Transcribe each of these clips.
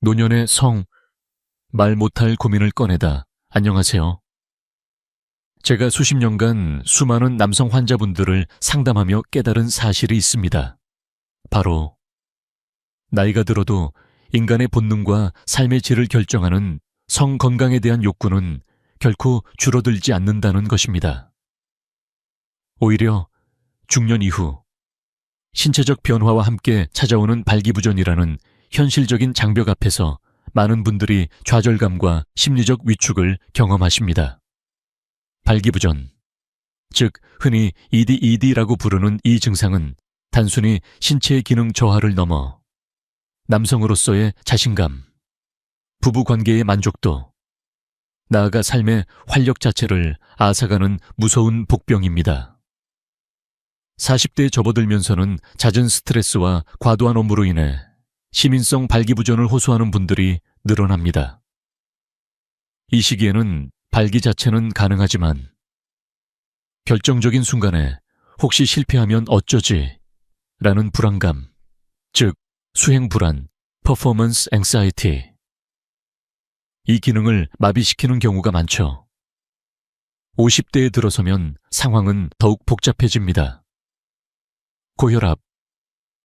노년의 말 못할 고민을 꺼내다. 안녕하세요. 제가 수십 년간 수많은 남성 환자분들을 상담하며 깨달은 사실이 있습니다. 바로 나이가 들어도 인간의 본능과 삶의 질을 결정하는 성 건강에 대한 욕구는 결코 줄어들지 않는다는 것입니다. 오히려 중년 이후 신체적 변화와 함께 찾아오는 발기부전이라는 현실적인 장벽 앞에서 많은 분들이 좌절감과 심리적 위축을 경험하십니다. 발기부전, 즉 흔히 ED라고 부르는 이 증상은 단순히 신체의 기능 저하를 넘어 남성으로서의 자신감, 부부관계의 만족도, 나아가 삶의 활력 자체를 앗아가는 무서운 복병입니다. 40대에 접어들면서는 잦은 스트레스와 과도한 업무로 인해 시민성 발기부전을 호소하는 분들이 늘어납니다. 이 시기에는 발기 자체는 가능하지만 결정적인 순간에 혹시 실패하면 어쩌지? 라는 불안감, 즉 수행 불안, 퍼포먼스 앵사이티. 이 기능을 마비시키는 경우가 많죠. 50대에 들어서면 상황은 더욱 복잡해집니다. 고혈압,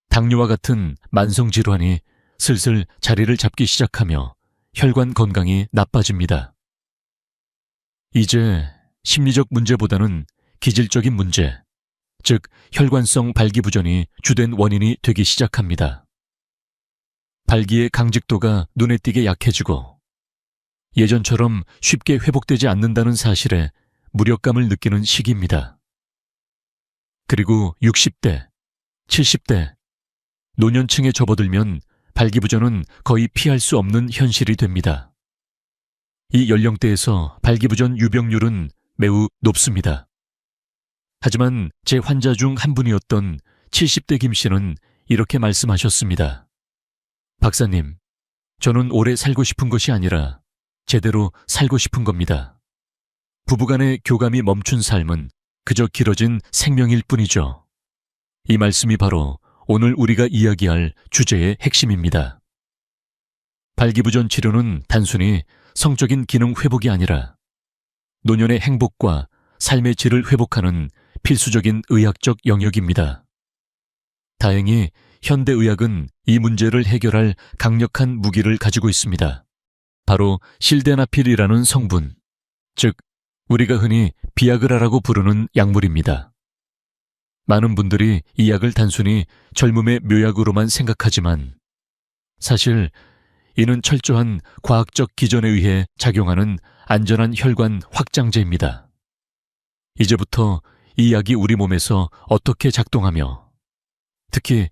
당뇨와 같은 만성 질환이 슬슬 자리를 잡기 시작하며 혈관 건강이 나빠집니다. 이제 심리적 문제보다는 기질적인 문제, 즉 혈관성 발기부전이 주된 원인이 되기 시작합니다. 발기의 강직도가 눈에 띄게 약해지고 예전처럼 쉽게 회복되지 않는다는 사실에 무력감을 느끼는 시기입니다. 그리고 60대, 70대, 노년층에 접어들면 발기부전은 거의 피할 수 없는 현실이 됩니다. 이 연령대에서 발기부전 유병률은 매우 높습니다. 하지만 제 환자 중 한 분이었던 70대 김 씨는 이렇게 말씀하셨습니다. 박사님, 저는 오래 살고 싶은 것이 아니라 제대로 살고 싶은 겁니다. 부부간의 교감이 멈춘 삶은 그저 길어진 생명일 뿐이죠. 이 말씀이 바로 오늘 우리가 이야기할 주제의 핵심입니다. 발기부전 치료는 단순히 성적인 기능 회복이 아니라 노년의 행복과 삶의 질을 회복하는 필수적인 의학적 영역입니다. 다행히 현대의학은 이 문제를 해결할 강력한 무기를 가지고 있습니다. 바로 실데나필이라는 성분, 즉 우리가 흔히 비아그라라고 부르는 약물입니다. 많은 분들이 이 약을 단순히 젊음의 묘약으로만 생각하지만 사실 이는 철저한 과학적 기전에 의해 작용하는 안전한 혈관 확장제입니다. 이제부터 이 약이 우리 몸에서 어떻게 작동하며 특히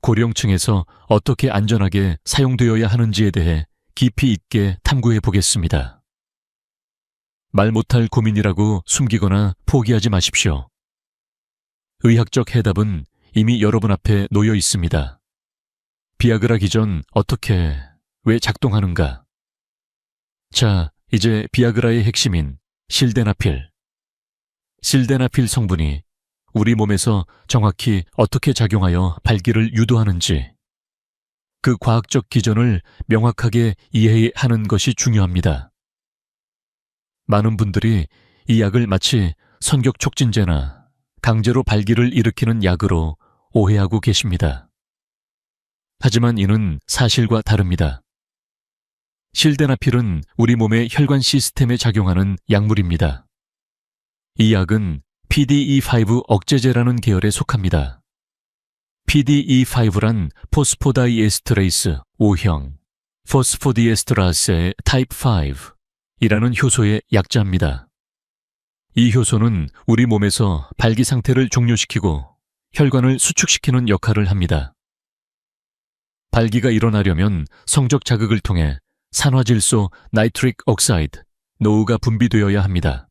고령층에서 어떻게 안전하게 사용되어야 하는지에 대해 깊이 있게 탐구해 보겠습니다. 말 못할 고민이라고 숨기거나 포기하지 마십시오. 의학적 해답은 이미 여러분 앞에 놓여 있습니다. 비아그라 기전 어떻게, 왜 작동하는가? 자, 이제 비아그라의 핵심인 실데나필. 실데나필 성분이 우리 몸에서 정확히 어떻게 작용하여 발기를 유도하는지 그 과학적 기전을 명확하게 이해하는 것이 중요합니다. 많은 분들이 이 약을 마치 선격 촉진제나 강제로 발기를 일으키는 약으로 오해하고 계십니다. 하지만 이는 사실과 다릅니다. 실데나필은 우리 몸의 혈관 시스템에 작용하는 약물입니다. 이 약은 PDE5 억제제라는 계열에 속합니다. PDE5란 포스포다이에스트레이스 5형, 포스포디에스트라스의 타입 5이라는 효소의 약자입니다. 이 효소는 우리 몸에서 발기 상태를 종료시키고 혈관을 수축시키는 역할을 합니다. 발기가 일어나려면 성적 자극을 통해 산화질소 나이트릭 옥사이드, 노후가 분비되어야 합니다.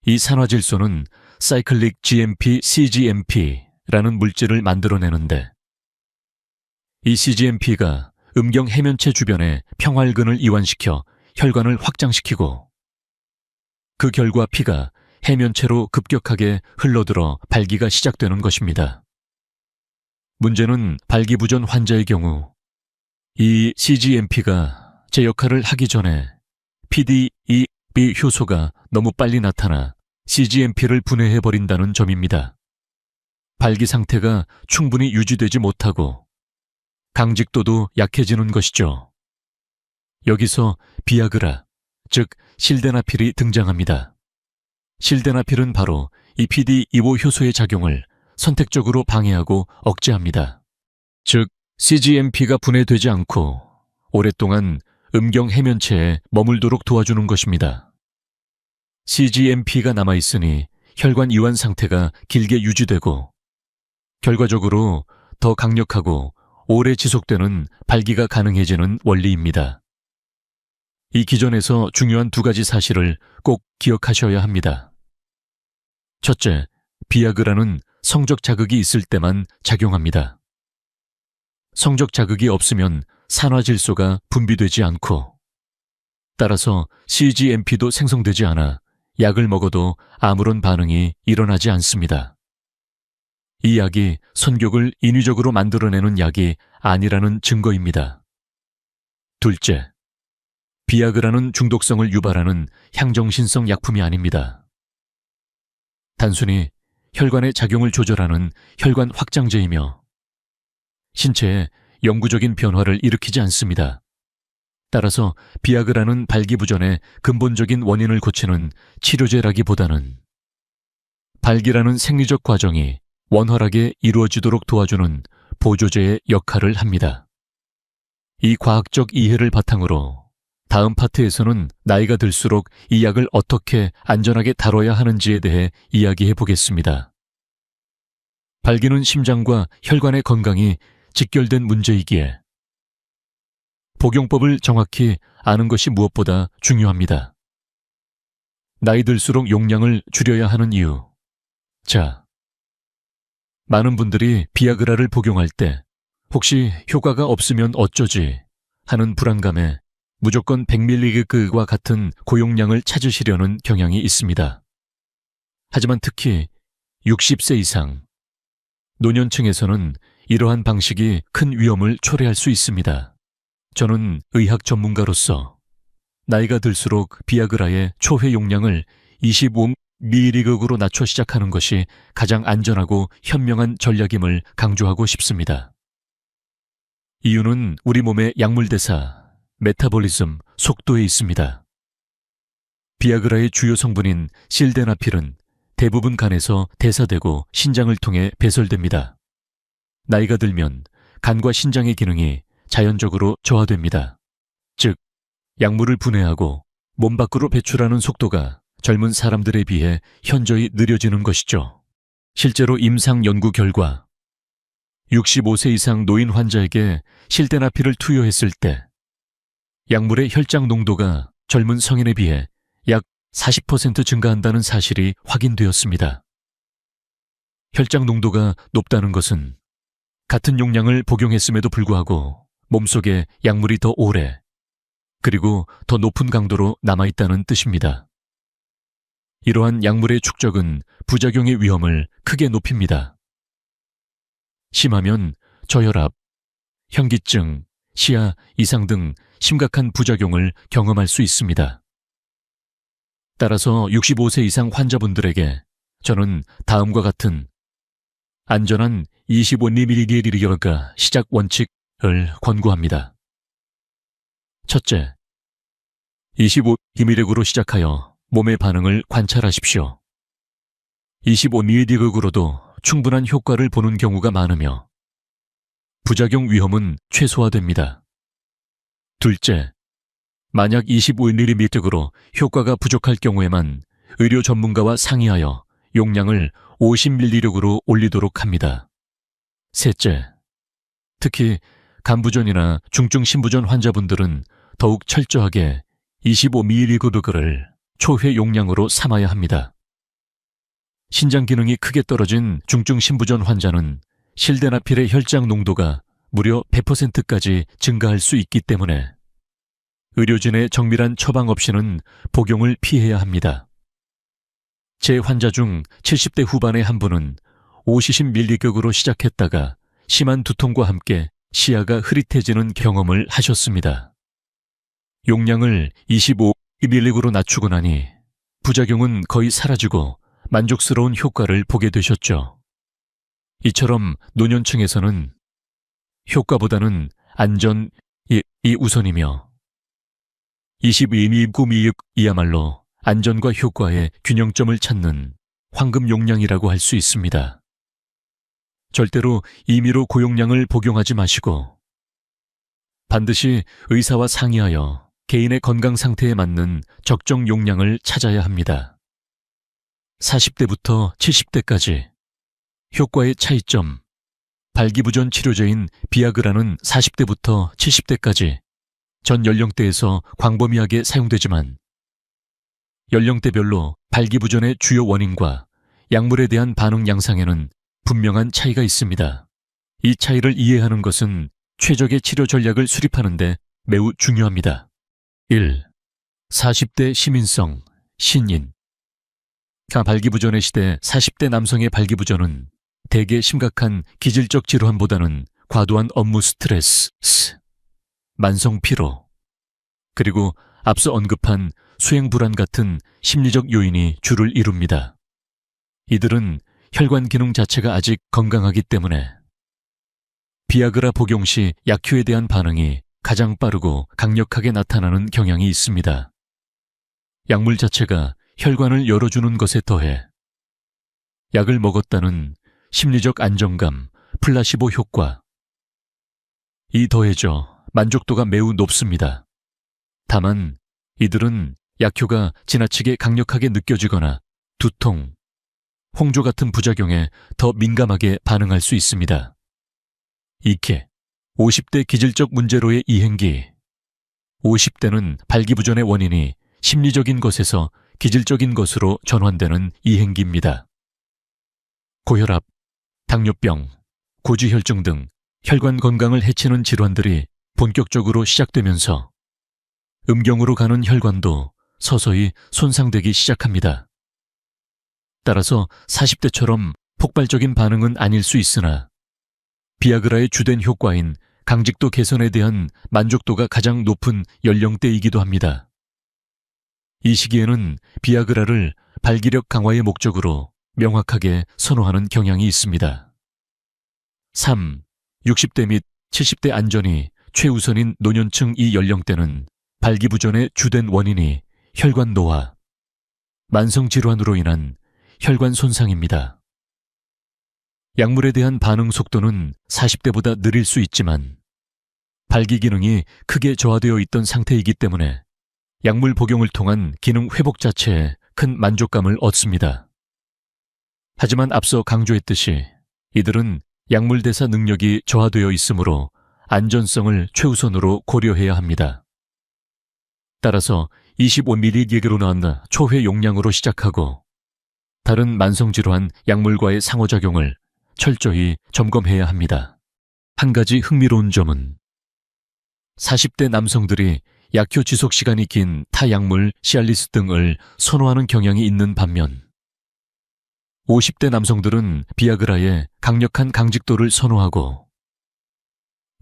이 산화질소는 사이클릭 GMP CGMP라는 물질을 만들어내는데 이 CGMP가 음경 해면체 주변에 평활근을 이완시켜 혈관을 확장시키고 그 결과 피가 해면체로 급격하게 흘러들어 발기가 시작되는 것입니다. 문제는 발기부전 환자의 경우 이 CGMP가 제 역할을 하기 전에 PDE-B 효소가 너무 빨리 나타나 CGMP를 분해해버린다는 점입니다. 발기 상태가 충분히 유지되지 못하고 강직도도 약해지는 것이죠. 여기서 비아그라, 즉 실데나필이 등장합니다. 실데나필은 바로 이 PDE5 효소의 작용을 선택적으로 방해하고 억제합니다. 즉 CGMP가 분해되지 않고 오랫동안 음경 해면체에 머물도록 도와주는 것입니다. CGMP가 남아있으니 혈관 이완 상태가 길게 유지되고 결과적으로 더 강력하고 오래 지속되는 발기가 가능해지는 원리입니다. 이 기전에서 중요한 두 가지 사실을 꼭 기억하셔야 합니다. 첫째, 비아그라는 성적 자극이 있을 때만 작용합니다. 성적 자극이 없으면 산화질소가 분비되지 않고 따라서 CGMP도 생성되지 않아 약을 먹어도 아무런 반응이 일어나지 않습니다. 이 약이 선격을 인위적으로 만들어내는 약이 아니라는 증거입니다. 둘째, 비아그라는 중독성을 유발하는 향정신성 약품이 아닙니다. 단순히 혈관의 작용을 조절하는 혈관 확장제이며 신체에 영구적인 변화를 일으키지 않습니다. 따라서 비아그라는 발기부전의 근본적인 원인을 고치는 치료제라기보다는 발기라는 생리적 과정이 원활하게 이루어지도록 도와주는 보조제의 역할을 합니다. 이 과학적 이해를 바탕으로 다음 파트에서는 나이가 들수록 이 약을 어떻게 안전하게 다뤄야 하는지에 대해 이야기해 보겠습니다. 발기는 심장과 혈관의 건강이 직결된 문제이기에 복용법을 정확히 아는 것이 무엇보다 중요합니다. 나이 들수록 용량을 줄여야 하는 이유. 자, 많은 분들이 비아그라를 복용할 때 혹시 효과가 없으면 어쩌지 하는 불안감에 무조건 100mg과 같은 고용량을 찾으시려는 경향이 있습니다. 하지만 특히 60세 이상, 노년층에서는 이러한 방식이 큰 위험을 초래할 수 있습니다. 저는 의학 전문가로서 나이가 들수록 비아그라의 초회 용량을 25mg으로 낮춰 시작하는 것이 가장 안전하고 현명한 전략임을 강조하고 싶습니다. 이유는 우리 몸의 약물대사, 메타볼리즘, 속도에 있습니다. 비아그라의 주요 성분인 실데나필은 대부분 간에서 대사되고 신장을 통해 배설됩니다. 나이가 들면 간과 신장의 기능이 자연적으로 저하됩니다. 즉, 약물을 분해하고 몸 밖으로 배출하는 속도가 젊은 사람들에 비해 현저히 느려지는 것이죠. 실제로 임상 연구 결과 65세 이상 노인 환자에게 실데나필을 투여했을 때 약물의 혈장 농도가 젊은 성인에 비해 약 40% 증가한다는 사실이 확인되었습니다. 혈장 농도가 높다는 것은 같은 용량을 복용했음에도 불구하고 몸속에 약물이 더 오래 그리고 더 높은 강도로 남아있다는 뜻입니다. 이러한 약물의 축적은 부작용의 위험을 크게 높입니다. 심하면 저혈압, 현기증, 시야 이상 등 심각한 부작용을 경험할 수 있습니다. 따라서 65세 이상 환자분들에게 저는 다음과 같은 안전한 25mg가 시작 원칙을 권고합니다. 첫째, 25mg으로 시작하여 몸의 반응을 관찰하십시오. 25mg으로도 충분한 효과를 보는 경우가 많으며 부작용 위험은 최소화됩니다. 둘째, 만약 25mg으로 효과가 부족할 경우에만 의료 전문가와 상의하여 용량을 50mg으로 올리도록 합니다. 셋째, 특히 간부전이나 중증 신부전 환자분들은 더욱 철저하게 25mg를 초회 용량으로 삼아야 합니다. 신장 기능이 크게 떨어진 중증 신부전 환자는 실데나필의 혈장 농도가 무려 100%까지 증가할 수 있기 때문에 의료진의 정밀한 처방 없이는 복용을 피해야 합니다. 제 환자 중 70대 후반의 한 분은 50mg으로 시작했다가 심한 두통과 함께 시야가 흐릿해지는 경험을 하셨습니다. 용량을 25mg으로 낮추고 나니 부작용은 거의 사라지고 만족스러운 효과를 보게 되셨죠. 이처럼 노년층에서는 효과보다는 안전이 우선이며 22mg이야말로 안전과 효과의 균형점을 찾는 황금 용량이라고 할 수 있습니다. 절대로 임의로 고용량을 복용하지 마시고 반드시 의사와 상의하여 개인의 건강 상태에 맞는 적정 용량을 찾아야 합니다. 40대부터 70대까지 효과의 차이점. 발기부전 치료제인 비아그라는 40대부터 70대까지 전 연령대에서 광범위하게 사용되지만 연령대별로 발기부전의 주요 원인과 약물에 대한 반응 양상에는 분명한 차이가 있습니다. 이 차이를 이해하는 것은 최적의 치료 전략을 수립하는 데 매우 중요합니다. 1. 40대 시민성, 신인. 발기부전의 시대 40대 남성의 발기부전은 대개 심각한 기질적 질환보다는 과도한 업무 스트레스, 만성 피로, 그리고 앞서 언급한 수행 불안 같은 심리적 요인이 주를 이룹니다. 이들은 혈관 기능 자체가 아직 건강하기 때문에 비아그라 복용 시 약효에 대한 반응이 가장 빠르고 강력하게 나타나는 경향이 있습니다. 약물 자체가 혈관을 열어주는 것에 더해 약을 먹었다는 심리적 안정감, 플라시보 효과, 이 더해져 만족도가 매우 높습니다. 다만 이들은 약효가 지나치게 강력하게 느껴지거나 두통, 홍조 같은 부작용에 더 민감하게 반응할 수 있습니다. 2개, 50대 기질적 문제로의 이행기. 50대는 발기부전의 원인이 심리적인 것에서 기질적인 것으로 전환되는 이행기입니다. 고혈압, 당뇨병, 고지혈증 등 혈관 건강을 해치는 질환들이 본격적으로 시작되면서 음경으로 가는 혈관도 서서히 손상되기 시작합니다. 따라서 40대처럼 폭발적인 반응은 아닐 수 있으나 비아그라의 주된 효과인 강직도 개선에 대한 만족도가 가장 높은 연령대이기도 합니다. 이 시기에는 비아그라를 발기력 강화의 목적으로 명확하게 선호하는 경향이 있습니다. 3. 60대 및 70대 안전이 최우선인 노년층 이 연령대는 발기부전의 주된 원인이 혈관 노화, 만성질환으로 인한 혈관 손상입니다. 약물에 대한 반응 속도는 40대보다 느릴 수 있지만 발기 기능이 크게 저하되어 있던 상태이기 때문에 약물 복용을 통한 기능 회복 자체에 큰 만족감을 얻습니다. 하지만 앞서 강조했듯이 이들은 약물 대사 능력이 저하되어 있으므로 안전성을 최우선으로 고려해야 합니다. 따라서 25mg로 나온 초회 용량으로 시작하고 다른 만성질환 약물과의 상호작용을 철저히 점검해야 합니다. 한 가지 흥미로운 점은 40대 남성들이 약효 지속 시간이 긴 타약물 시알리스 등을 선호하는 경향이 있는 반면 50대 남성들은 비아그라의 강력한 강직도를 선호하고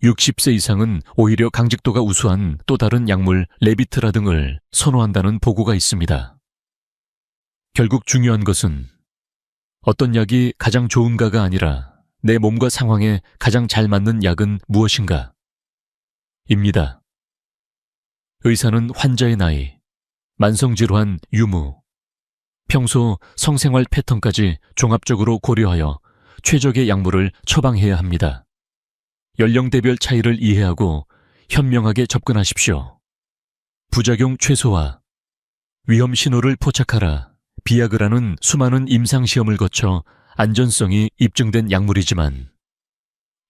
60세 이상은 오히려 강직도가 우수한 또 다른 약물 레비트라 등을 선호한다는 보고가 있습니다. 결국 중요한 것은 어떤 약이 가장 좋은가가 아니라 내 몸과 상황에 가장 잘 맞는 약은 무엇인가? 입니다. 의사는 환자의 나이, 만성질환 유무, 평소 성생활 패턴까지 종합적으로 고려하여 최적의 약물을 처방해야 합니다. 연령대별 차이를 이해하고 현명하게 접근하십시오. 부작용 최소화, 위험 신호를 포착하라. 비아그라는 수많은 임상시험을 거쳐 안전성이 입증된 약물이지만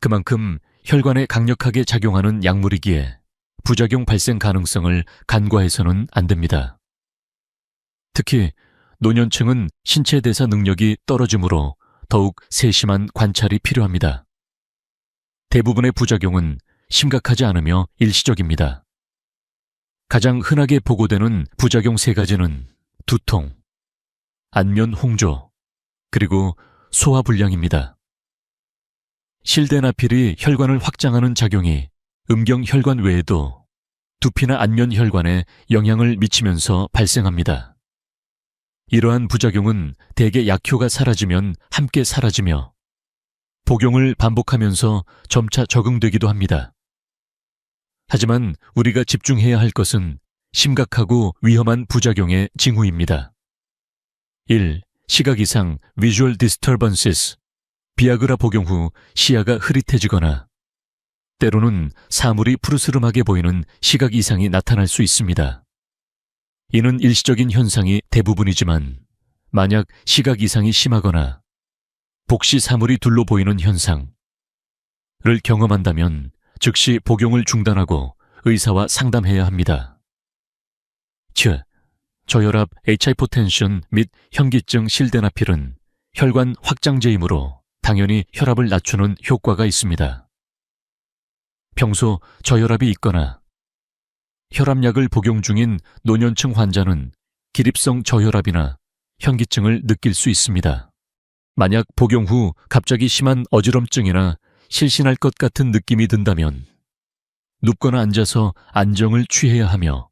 그만큼 혈관에 강력하게 작용하는 약물이기에 부작용 발생 가능성을 간과해서는 안 됩니다. 특히 노년층은 신체 대사 능력이 떨어지므로 더욱 세심한 관찰이 필요합니다. 대부분의 부작용은 심각하지 않으며 일시적입니다. 가장 흔하게 보고되는 부작용 3가지는 두통, 안면 홍조, 그리고 소화불량입니다. 실데나필이 혈관을 확장하는 작용이 음경혈관 외에도 두피나 안면혈관에 영향을 미치면서 발생합니다. 이러한 부작용은 대개 약효가 사라지면 함께 사라지며 복용을 반복하면서 점차 적응되기도 합니다. 하지만 우리가 집중해야 할 것은 심각하고 위험한 부작용의 징후입니다. 1. 시각 이상 (Visual Disturbances). 비아그라 복용 후 시야가 흐릿해지거나 때로는 사물이 푸르스름하게 보이는 시각 이상이 나타날 수 있습니다. 이는 일시적인 현상이 대부분이지만 만약 시각 이상이 심하거나 복시 사물이 둘로 보이는 현상을 경험한다면 즉시 복용을 중단하고 의사와 상담해야 합니다. 저혈압, H하이포텐션 및 현기증 실데나필은 혈관 확장제이므로 당연히 혈압을 낮추는 효과가 있습니다. 평소 저혈압이 있거나 혈압약을 복용 중인 노년층 환자는 기립성 저혈압이나 현기증을 느낄 수 있습니다. 만약 복용 후 갑자기 심한 어지럼증이나 실신할 것 같은 느낌이 든다면 눕거나 앉아서 안정을 취해야 하며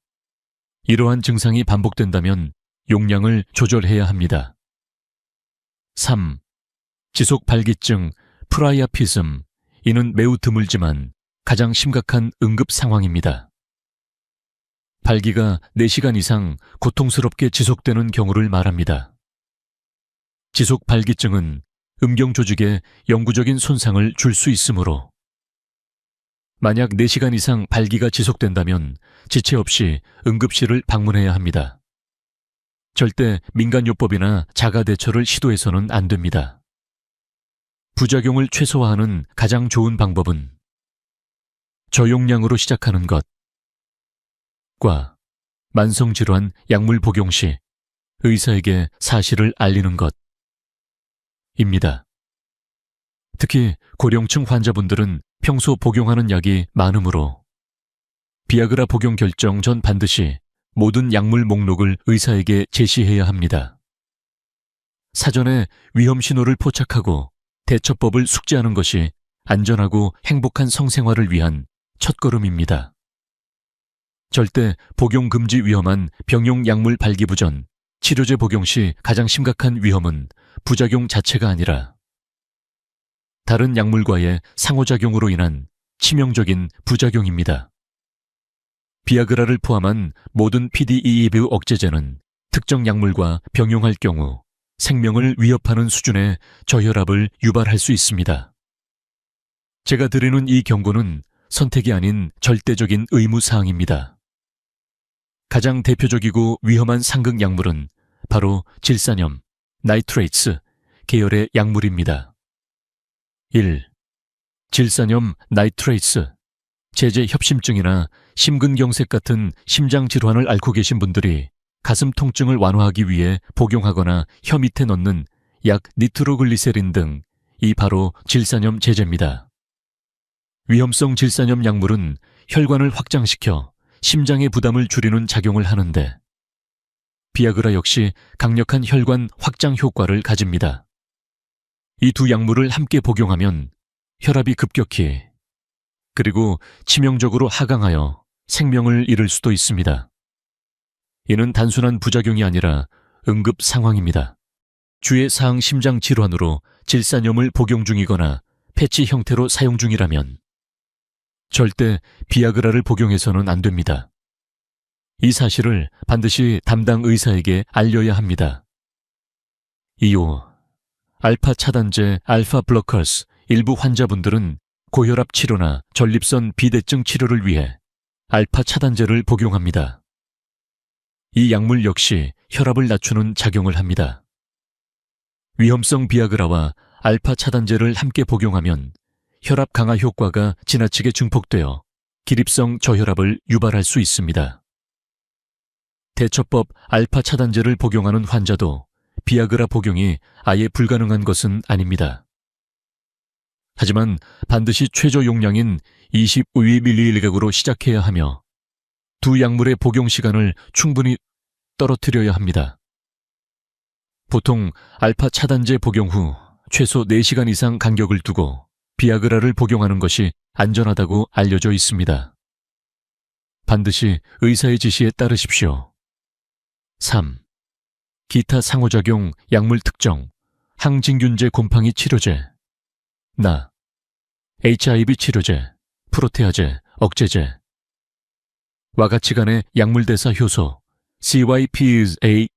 이러한 증상이 반복된다면 용량을 조절해야 합니다. 3. 지속 발기증, 프라이아피즘. 이는 매우 드물지만 가장 심각한 응급 상황입니다. 발기가 4시간 이상 고통스럽게 지속되는 경우를 말합니다. 지속 발기증은 음경 조직에 영구적인 손상을 줄 수 있으므로 만약 4시간 이상 발기가 지속된다면 지체 없이 응급실을 방문해야 합니다. 절대 민간요법이나 자가대처를 시도해서는 안 됩니다. 부작용을 최소화하는 가장 좋은 방법은 저용량으로 시작하는 것과 만성질환 약물 복용 시 의사에게 사실을 알리는 것입니다. 특히 고령층 환자분들은 평소 복용하는 약이 많으므로 비아그라 복용 결정 전 반드시 모든 약물 목록을 의사에게 제시해야 합니다. 사전에 위험 신호를 포착하고 대처법을 숙지하는 것이 안전하고 행복한 성생활을 위한 첫걸음입니다. 절대 복용 금지 위험한 병용 약물 발기부 전 치료제 복용 시 가장 심각한 위험은 부작용 자체가 아니라 다른 약물과의 상호작용으로 인한 치명적인 부작용입니다. 비아그라를 포함한 모든 PDE2 억제제는 특정 약물과 병용할 경우 생명을 위협하는 수준의 저혈압을 유발할 수 있습니다. 제가 드리는 이 경고는 선택이 아닌 절대적인 의무사항입니다. 가장 대표적이고 위험한 상극 약물은 바로 질산염, 나이트레이트 계열의 약물입니다. 1. 질산염 나이트레이트. 제제 협심증이나 심근경색 같은 심장질환을 앓고 계신 분들이 가슴 통증을 완화하기 위해 복용하거나 혀 밑에 넣는 약 니트로글리세린 등 이 바로 질산염 제제입니다. 위험성 질산염 약물은 혈관을 확장시켜 심장의 부담을 줄이는 작용을 하는데 비아그라 역시 강력한 혈관 확장 효과를 가집니다. 이 두 약물을 함께 복용하면 혈압이 급격히 그리고 치명적으로 하강하여 생명을 잃을 수도 있습니다. 이는 단순한 부작용이 아니라 응급 상황입니다. 주의사항 심장 질환으로 질산염을 복용 중이거나 패치 형태로 사용 중이라면 절대 비아그라를 복용해서는 안 됩니다. 이 사실을 반드시 담당 의사에게 알려야 합니다. 2호 알파 차단제 알파 블로커스 일부 환자분들은 고혈압 치료나 전립선 비대증 치료를 위해 알파 차단제를 복용합니다. 이 약물 역시 혈압을 낮추는 작용을 합니다. 위험성 비아그라와 알파 차단제를 함께 복용하면 혈압 강화 효과가 지나치게 증폭되어 기립성 저혈압을 유발할 수 있습니다. 대처법 알파 차단제를 복용하는 환자도 비아그라 복용이 아예 불가능한 것은 아닙니다. 하지만 반드시 최저 용량인 25mg으로 시작해야 하며 두 약물의 복용 시간을 충분히 떨어뜨려야 합니다. 보통 알파 차단제 복용 후 최소 4시간 이상 간격을 두고 비아그라를 복용하는 것이 안전하다고 알려져 있습니다. 반드시 의사의 지시에 따르십시오. 3. 기타 상호작용 약물 특정, 항진균제 곰팡이 치료제, 나, HIV 치료제, 프로테아제, 억제제, 와같이 간의 약물대사 효소, CYP-A-를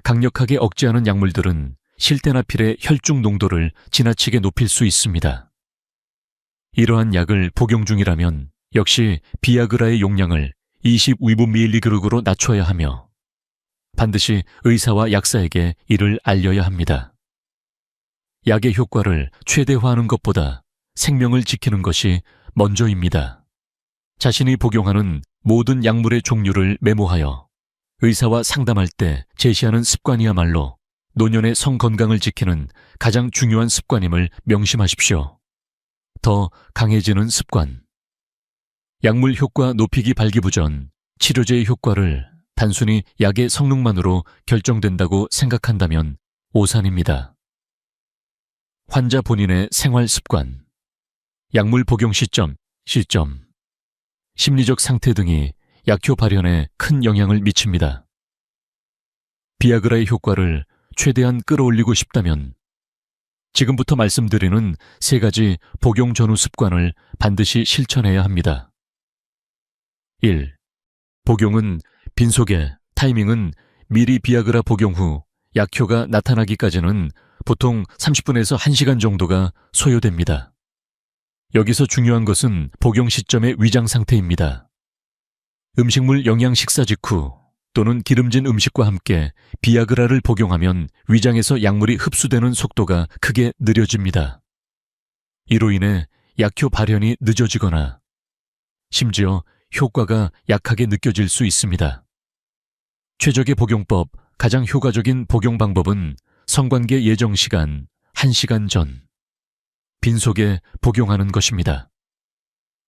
강력하게 억제하는 약물들은 실테나필의 혈중 농도를 지나치게 높일 수 있습니다. 이러한 약을 복용 중이라면 역시 비아그라의 용량을 20위분mg으로 낮춰야 하며 반드시 의사와 약사에게 이를 알려야 합니다. 약의 효과를 최대화하는 것보다 생명을 지키는 것이 먼저입니다. 자신이 복용하는 모든 약물의 종류를 메모하여 의사와 상담할 때 제시하는 습관이야말로 노년의 성건강을 지키는 가장 중요한 습관임을 명심하십시오. 더 강해지는 습관. 약물 효과 높이기 발기부전, 치료제의 효과를 단순히 약의 성능만으로 결정된다고 생각한다면 오산입니다. 환자 본인의 생활 습관, 약물 복용 시점, 심리적 상태 등이 약효 발현에 큰 영향을 미칩니다. 비아그라의 효과를 최대한 끌어올리고 싶다면 지금부터 말씀드리는 3가지 복용 전후 습관을 반드시 실천해야 합니다. 1. 복용은 빈속에, 타이밍은 미리 비아그라 복용 후 약효가 나타나기까지는 보통 30분에서 1시간 정도가 소요됩니다. 여기서 중요한 것은 복용 시점의 위장 상태입니다. 음식물 영양 식사 직후 또는 기름진 음식과 함께 비아그라를 복용하면 위장에서 약물이 흡수되는 속도가 크게 느려집니다. 이로 인해 약효 발현이 늦어지거나 심지어 효과가 약하게 느껴질 수 있습니다. 최적의 복용법, 가장 효과적인 복용 방법은 성관계 예정 시간 1시간 전, 빈속에 복용하는 것입니다.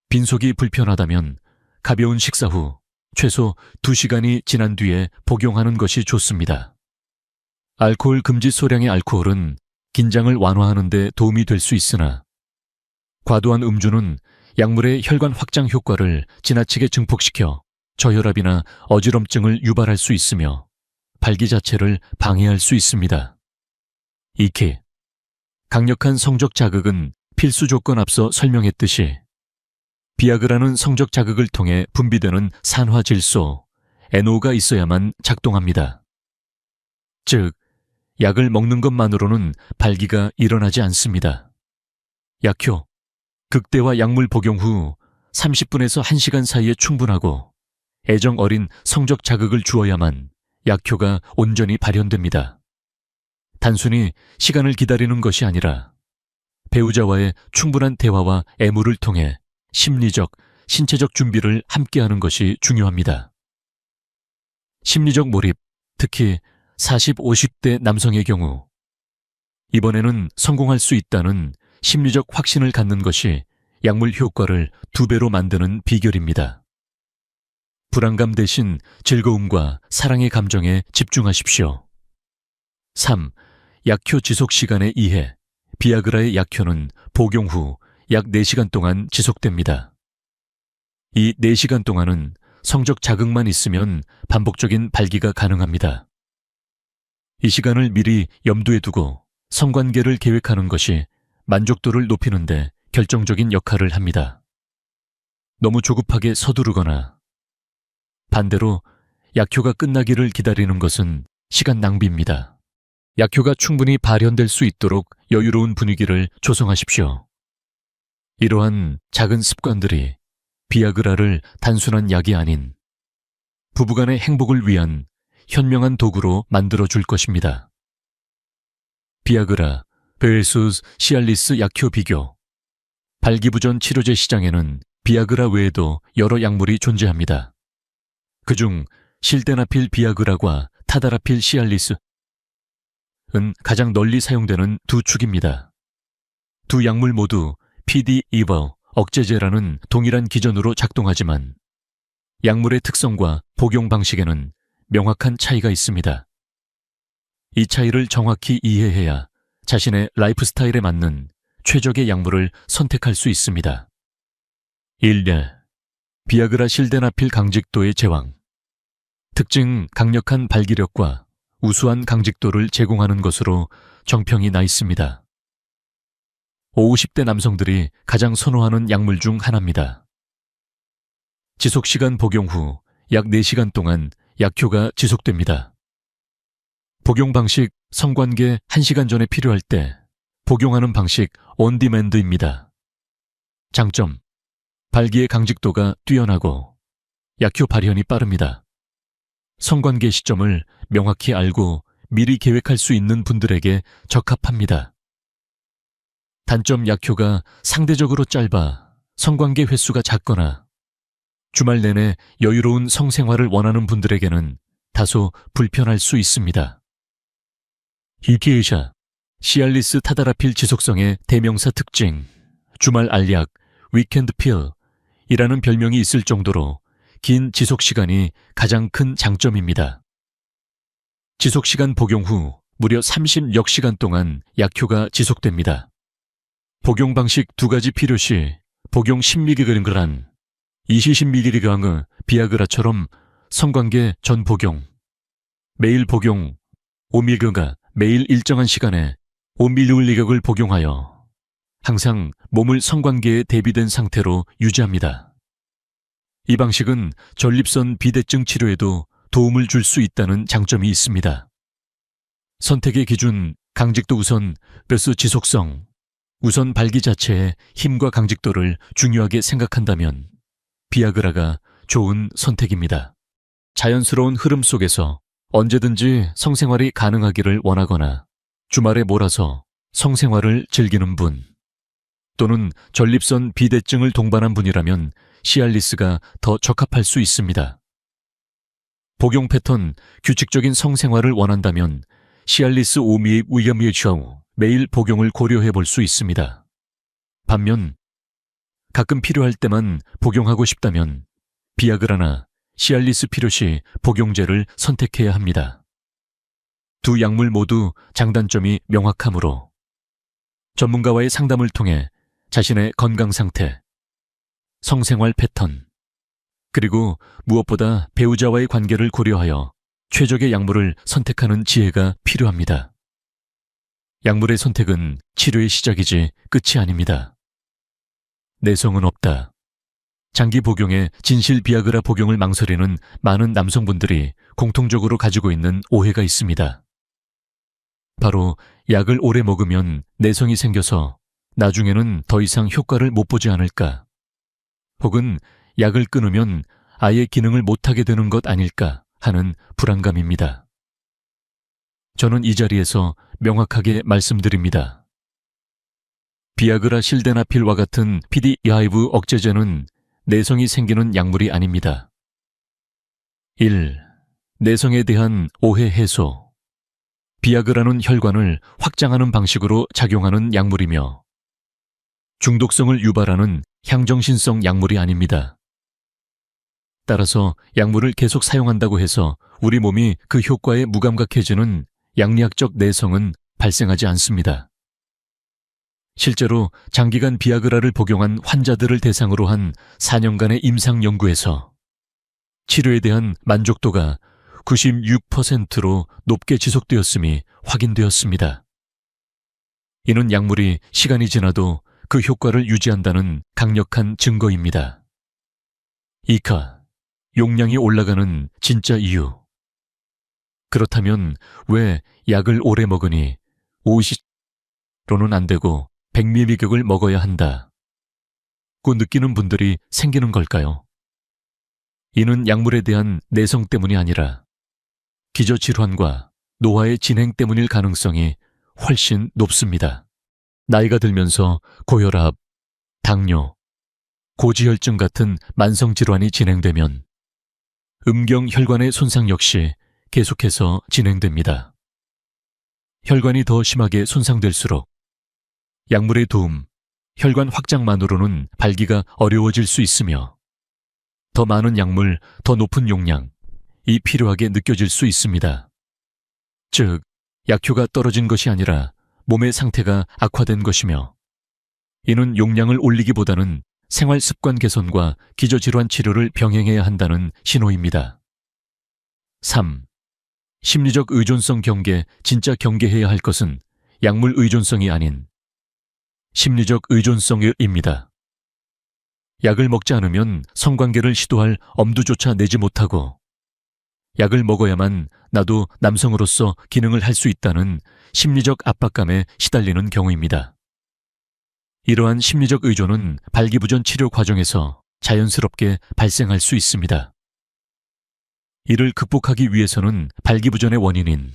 빈속이 불편하다면 가벼운 식사 후 최소 2시간이 지난 뒤에 복용하는 것이 좋습니다. 알코올 금지 소량의 알코올은 긴장을 완화하는 데 도움이 될 수 있으나 과도한 음주는 약물의 혈관 확장 효과를 지나치게 증폭시켜 저혈압이나 어지럼증을 유발할 수 있으며 발기 자체를 방해할 수 있습니다. 2키. 강력한 성적 자극은 필수 조건 앞서 설명했듯이 비아그라는 성적 자극을 통해 분비되는 산화질소, NO가 있어야만 작동합니다. 즉, 약을 먹는 것만으로는 발기가 일어나지 않습니다. 약효. 극대화 약물 복용 후 30분에서 1시간 사이에 충분하고 애정 어린 성적 자극을 주어야만 약효가 온전히 발현됩니다. 단순히 시간을 기다리는 것이 아니라 배우자와의 충분한 대화와 애무를 통해 심리적, 신체적 준비를 함께하는 것이 중요합니다. 심리적 몰입, 특히 40, 50대 남성의 경우 이번에는 성공할 수 있다는 심리적 확신을 갖는 것이 약물 효과를 2배로 만드는 비결입니다. 불안감 대신 즐거움과 사랑의 감정에 집중하십시오. 3. 약효 지속 시간의 이해. 비아그라의 약효는 복용 후 약 4시간 동안 지속됩니다. 이 4시간 동안은 성적 자극만 있으면 반복적인 발기가 가능합니다. 이 시간을 미리 염두에 두고 성관계를 계획하는 것이 만족도를 높이는 데 결정적인 역할을 합니다. 너무 조급하게 서두르거나 반대로 약효가 끝나기를 기다리는 것은 시간 낭비입니다. 약효가 충분히 발현될 수 있도록 여유로운 분위기를 조성하십시오. 이러한 작은 습관들이 비아그라를 단순한 약이 아닌 부부간의 행복을 위한 현명한 도구로 만들어줄 것입니다. 비아그라 vs 시알리스 약효 비교. 발기부전 치료제 시장에는 비아그라 외에도 여러 약물이 존재합니다. 그중 실데나필 비아그라와 타다라필 시알리스은 가장 널리 사용되는 두 축입니다. 두 약물 모두 PD-EVA 억제제라는 동일한 기전으로 작동하지만 약물의 특성과 복용 방식에는 명확한 차이가 있습니다. 이 차이를 정확히 이해해야 자신의 라이프 스타일에 맞는 최적의 약물을 선택할 수 있습니다. 1. 비아그라 실데나필 강직도의 제왕. 특징 강력한 발기력과 우수한 강직도를 제공하는 것으로 정평이 나 있습니다. 50대 남성들이 가장 선호하는 약물 중 하나입니다. 지속시간 복용 후 약 4시간 동안 약효가 지속됩니다. 복용 방식 성관계 1시간 전에 필요할 때 복용하는 방식 온디맨드입니다. 장점, 발기의 강직도가 뛰어나고 약효 발현이 빠릅니다. 성관계 시점을 명확히 알고 미리 계획할 수 있는 분들에게 적합합니다. 단점 약효가 상대적으로 짧아 성관계 횟수가 작거나 주말 내내 여유로운 성생활을 원하는 분들에게는 다소 불편할 수 있습니다. 이티에이샤, 시알리스 타다라필 지속성의 대명사 특징, 주말 알약, 위켄드 필이라는 별명이 있을 정도로 긴 지속시간이 가장 큰 장점입니다. 지속시간 복용 후 무려 30여 시간 동안 약효가 지속됩니다. 복용 방식 2가지 필요 시 복용 10mg은 20mg의 비아그라처럼 성관계 전 복용, 매일 복용 5mg가 매일 일정한 시간에 5mg을 복용하여 항상 몸을 성관계에 대비된 상태로 유지합니다. 이 방식은 전립선 비대증 치료에도 도움을 줄 수 있다는 장점이 있습니다. 선택의 기준 강직도 우선 vs 지속성, 우선 발기 자체의 힘과 강직도를 중요하게 생각한다면 비아그라가 좋은 선택입니다. 자연스러운 흐름 속에서 언제든지 성생활이 가능하기를 원하거나 주말에 몰아서 성생활을 즐기는 분 또는 전립선 비대증을 동반한 분이라면 시알리스가 더 적합할 수 있습니다. 복용 패턴, 규칙적인 성생활을 원한다면 시알리스 5mg 위험의 좌우 매일 복용을 고려해 볼 수 있습니다. 반면 가끔 필요할 때만 복용하고 싶다면 비아그라나 시알리스 필요 시 복용제를 선택해야 합니다. 두 약물 모두 장단점이 명확하므로 전문가와의 상담을 통해 자신의 건강 상태, 성생활 패턴, 그리고 무엇보다 배우자와의 관계를 고려하여 최적의 약물을 선택하는 지혜가 필요합니다. 약물의 선택은 치료의 시작이지 끝이 아닙니다. 내성은 없다. 장기 복용에 진실 비아그라 복용을 망설이는 많은 남성분들이 공통적으로 가지고 있는 오해가 있습니다. 바로 약을 오래 먹으면 내성이 생겨서 나중에는 더 이상 효과를 못 보지 않을까? 혹은 약을 끊으면 아예 기능을 못하게 되는 것 아닐까 하는 불안감입니다. 저는 이 자리에서 명확하게 말씀드립니다. 비아그라 실데나필과 같은 PD-5 억제제는 내성이 생기는 약물이 아닙니다. 1. 내성에 대한 오해 해소. 비아그라는 혈관을 확장하는 방식으로 작용하는 약물이며 중독성을 유발하는 향정신성 약물이 아닙니다. 따라서 약물을 계속 사용한다고 해서 우리 몸이 그 효과에 무감각해지는 약리학적 내성은 발생하지 않습니다. 실제로 장기간 비아그라를 복용한 환자들을 대상으로 한 4년간의 임상 연구에서 치료에 대한 만족도가 96%로 높게 지속되었음이 확인되었습니다. 이는 약물이 시간이 지나도 그 효과를 유지한다는 강력한 증거입니다. 2카, 용량이 올라가는 진짜 이유. 그렇다면 왜 약을 오래 먹으니 50로는 안 되고 100mg을 먹어야 한다 고 느끼는 분들이 생기는 걸까요? 이는 약물에 대한 내성 때문이 아니라 기저질환과 노화의 진행 때문일 가능성이 훨씬 높습니다. 나이가 들면서 고혈압, 당뇨, 고지혈증 같은 만성질환이 진행되면 음경혈관의 손상 역시 계속해서 진행됩니다. 혈관이 더 심하게 손상될수록 약물의 도움, 혈관 확장만으로는 발기가 어려워질 수 있으며 더 많은 약물, 더 높은 용량이 필요하게 느껴질 수 있습니다. 즉, 약효가 떨어진 것이 아니라 몸의 상태가 악화된 것이며 이는 용량을 올리기보다는 생활 습관 개선과 기저질환 치료를 병행해야 한다는 신호입니다. 3. 심리적 의존성 경계, 진짜 경계해야 할 것은 약물 의존성이 아닌 심리적 의존성입니다. 약을 먹지 않으면 성관계를 시도할 엄두조차 내지 못하고 약을 먹어야만 나도 남성으로서 기능을 할 수 있다는 심리적 압박감에 시달리는 경우입니다. 이러한 심리적 의존은 발기부전 치료 과정에서 자연스럽게 발생할 수 있습니다. 이를 극복하기 위해서는 발기부전의 원인인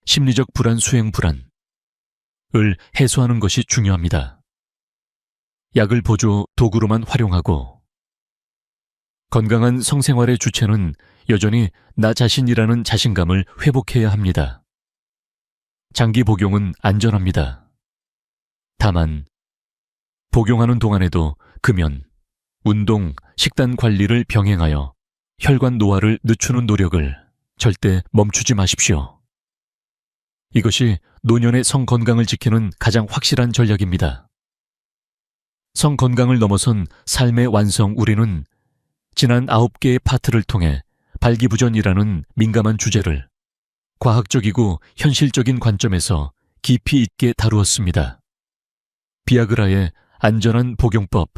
심리적 불안, 수행 불안을 해소하는 것이 중요합니다. 약을 보조 도구로만 활용하고 건강한 성생활의 주체는 여전히 나 자신이라는 자신감을 회복해야 합니다. 장기 복용은 안전합니다. 다만 복용하는 동안에도 금연, 운동, 식단 관리를 병행하여 혈관 노화를 늦추는 노력을 절대 멈추지 마십시오. 이것이 노년의 성 건강을 지키는 가장 확실한 전략입니다. 성 건강을 넘어선 삶의 완성. 우리는 지난 9개의 파트를 통해 발기부전이라는 민감한 주제를 과학적이고 현실적인 관점에서 깊이 있게 다루었습니다. 비아그라의 안전한 복용법,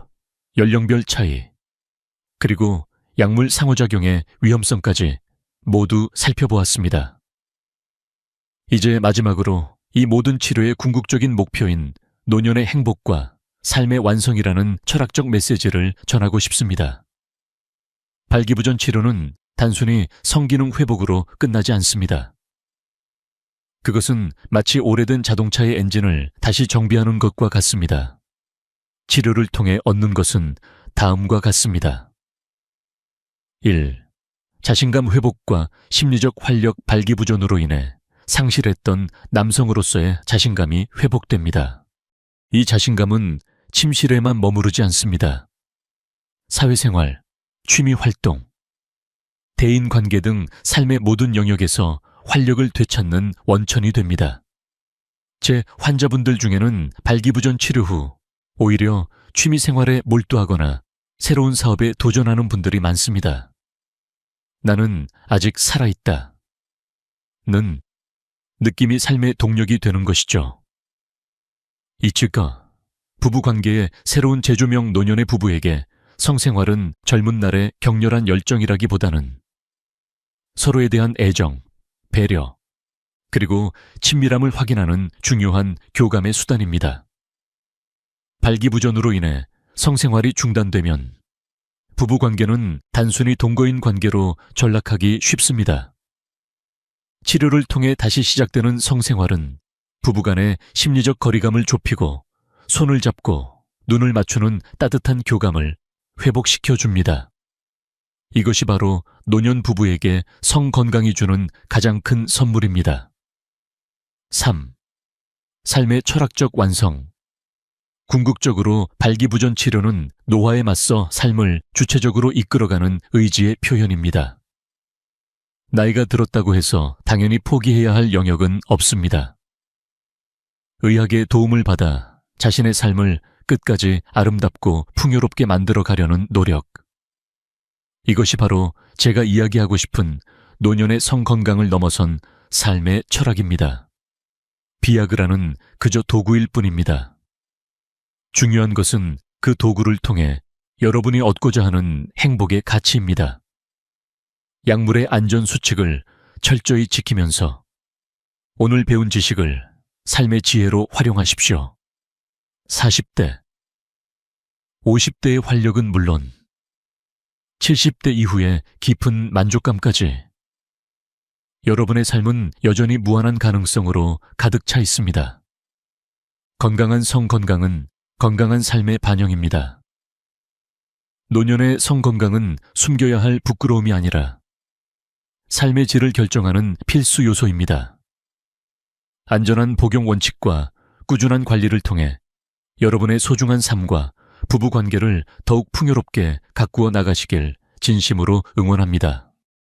연령별 차이, 그리고 약물 상호작용의 위험성까지 모두 살펴보았습니다. 이제 마지막으로 이 모든 치료의 궁극적인 목표인 노년의 행복과 삶의 완성이라는 철학적 메시지를 전하고 싶습니다. 발기부전 치료는 단순히 성기능 회복으로 끝나지 않습니다. 그것은 마치 오래된 자동차의 엔진을 다시 정비하는 것과 같습니다. 치료를 통해 얻는 것은 다음과 같습니다. 1. 자신감 회복과 심리적 활력. 발기부전으로 인해 상실했던 남성으로서의 자신감이 회복됩니다. 이 자신감은 침실에만 머무르지 않습니다. 사회생활, 취미활동, 대인관계 등 삶의 모든 영역에서 활력을 되찾는 원천이 됩니다. 제 환자분들 중에는 발기부전 치료 후 오히려 취미생활에 몰두하거나 새로운 사업에 도전하는 분들이 많습니다. 나는 아직 살아있다. 는 느낌이 삶의 동력이 되는 것이죠. 이 측과 부부관계의 새로운 재조명. 노년의 부부에게 성생활은 젊은 날의 격렬한 열정이라기보다는 서로에 대한 애정, 배려, 그리고 친밀함을 확인하는 중요한 교감의 수단입니다. 발기부전으로 인해 성생활이 중단되면 부부관계는 단순히 동거인 관계로 전락하기 쉽습니다. 치료를 통해 다시 시작되는 성생활은 부부간의 심리적 거리감을 좁히고 손을 잡고 눈을 맞추는 따뜻한 교감을 회복시켜 줍니다. 이것이 바로 노년 부부에게 성 건강이 주는 가장 큰 선물입니다. 3. 삶의 철학적 완성. 궁극적으로 발기부전 치료는 노화에 맞서 삶을 주체적으로 이끌어가는 의지의 표현입니다. 나이가 들었다고 해서 당연히 포기해야 할 영역은 없습니다. 의학의 도움을 받아 자신의 삶을 끝까지 아름답고 풍요롭게 만들어 가려는 노력. 이것이 바로 제가 이야기하고 싶은 노년의 성건강을 넘어선 삶의 철학입니다. 비아그라는 그저 도구일 뿐입니다. 중요한 것은 그 도구를 통해 여러분이 얻고자 하는 행복의 가치입니다. 약물의 안전 수칙을 철저히 지키면서 오늘 배운 지식을 삶의 지혜로 활용하십시오. 40대, 50대의 활력은 물론 70대 이후의 깊은 만족감까지 여러분의 삶은 여전히 무한한 가능성으로 가득 차 있습니다. 건강한 성건강은 건강한 삶의 반영입니다. 노년의 성건강은 숨겨야 할 부끄러움이 아니라 삶의 질을 결정하는 필수 요소입니다. 안전한 복용 원칙과 꾸준한 관리를 통해 여러분의 소중한 삶과 부부관계를 더욱 풍요롭게 가꾸어 나가시길 진심으로 응원합니다.